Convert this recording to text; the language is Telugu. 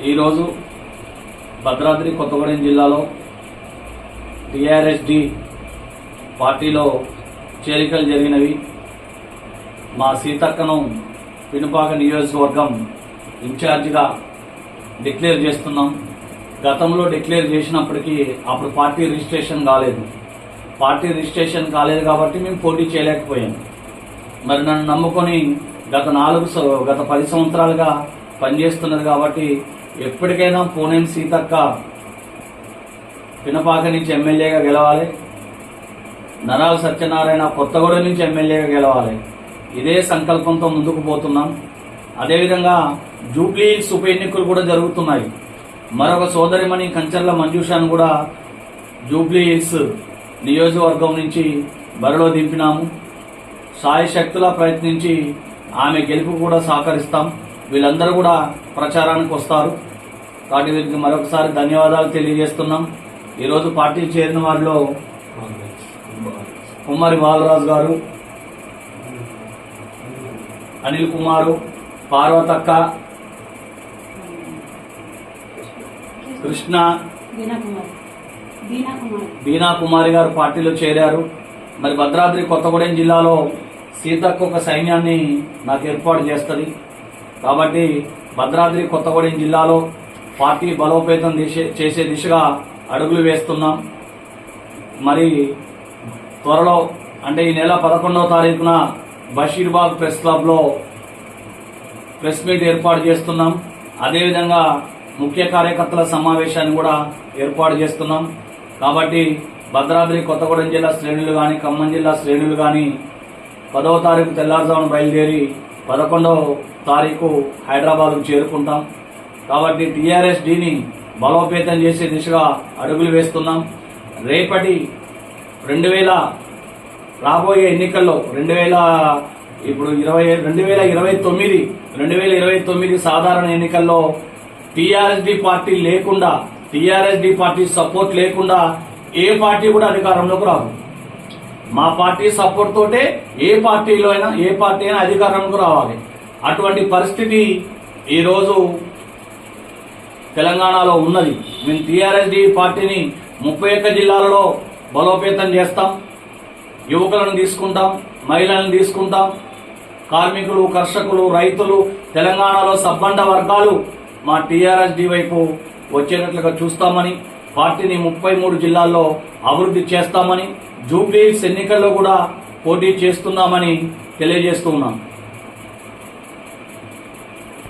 ఈరోజు భద్రాద్రి కొత్తగూడెం జిల్లాలో టీఆర్ఎస్డి పార్టీలో చేరికలు జరిగినవి. మా సీతక్కను పినపాక నియోజకవర్గం ఇన్ఛార్జిగా డిక్లేర్ చేస్తున్నాం. గతంలో డిక్లేర్ చేసినప్పటికీ అప్పుడు పార్టీ రిజిస్ట్రేషన్ కాలేదు. కాబట్టి మేము పోటీ చేయలేకపోయాం. మరి నన్ను నమ్ముకొని గత 10 సంవత్సరాలుగా పనిచేస్తున్నది కాబట్టి ఎప్పటికైనా పోనేని సీతక్క పినపాక నుంచి ఎమ్మెల్యేగా గెలవాలి, నరాల సత్యనారాయణ కొత్తగూడెం నుంచి ఎమ్మెల్యేగా గెలవాలి. ఇదే సంకల్పంతో ముందుకు పోతున్నాం. అదేవిధంగా జూబ్లీ హిల్స్ ఉప ఎన్నికలు కూడా జరుగుతున్నాయి. మరొక సోదరిమణి కంచర్ల మంజుషాను కూడా జూబ్లీ హిల్స్ నియోజకవర్గం నుంచి బరిలో దింపినాము. సాయశక్తులా ప్రయత్నించి ఆమె గెలుపు కూడా సహకరిస్తాం. వీళ్ళందరూ కూడా ప్రచారానికి వస్తారు. కాబట్టి వీరికి మరొకసారి ధన్యవాదాలు తెలియజేస్తున్నాం. ఈరోజు పార్టీ చేరిన వారిలో కుమారి బాలరాజు గారు, అనిల్ కుమారు, పార్వతక్క, కృష్ణ, బీనా కుమారి గారు పార్టీలో చేరారు. మరి భద్రాద్రి కొత్తగూడెం జిల్లాలో సీతక్క ఒక సైన్యాన్ని నాకు ఏర్పాటు చేస్తుంది. కాబట్టి భద్రాద్రి కొత్తగూడెం జిల్లాలో పార్టీ బలోపేతం చేసే దిశగా అడుగులు వేస్తున్నాం. మరి త్వరలో అంటే ఈ నెల 11వ తారీఖున బషీర్బాగ్ ప్రెస్ క్లబ్లో ప్రెస్ మీట్ ఏర్పాటు చేస్తున్నాం. అదేవిధంగా ముఖ్య కార్యకర్తల సమావేశాన్ని కూడా ఏర్పాటు చేస్తున్నాం. కాబట్టి భద్రాద్రి కొత్తగూడెం జిల్లా శ్రేణులు కానీ, ఖమ్మం జిల్లా శ్రేణులు కానీ 10వ తారీఖు తెల్లారుజామున బయలుదేరి 11వ తారీఖు హైదరాబాద్కు చేరుకుంటాం. కాబట్టి టీఆర్ఎస్డీని బలోపేతం చేసే దిశగా అడుగులు వేస్తున్నాం. రేపటి 2000 రాబోయే ఎన్నికల్లో 2029 సాధారణ ఎన్నికల్లో టీఆర్ఎస్డీ పార్టీ లేకుండా, టీఆర్ఎస్డీ పార్టీ సపోర్ట్ లేకుండా ఏ పార్టీ కూడా అధికారంలోకి రాదు. మా పార్టీ సపోర్ట్ తోటే ఏ పార్టీ అయినా అధికారంలోకి రావాలి. అటువంటి పరిస్థితి ఈరోజు తెలంగాణలో ఉన్నది. మేము టీఆర్ఎస్డీ పార్టీని 31 జిల్లాలలో బలోపేతం చేస్తాం. యువకులను తీసుకుంటాం, మహిళలను తీసుకుంటాం, కార్మికులు, కర్షకులు, రైతులు, తెలంగాణలో సబ్బండ వర్గాలు మా టీఆర్ఎస్డీ వైపు వచ్చేటట్లుగా చూస్తామని, పార్టీని 33 జిల్లాల్లో అభివృద్ధి చేస్తామని, జూబ్లీ హిల్స్ ఎన్నికల్లో కూడా పోటీ చేస్తున్నామని తెలియజేస్తూ ఉన్నాం.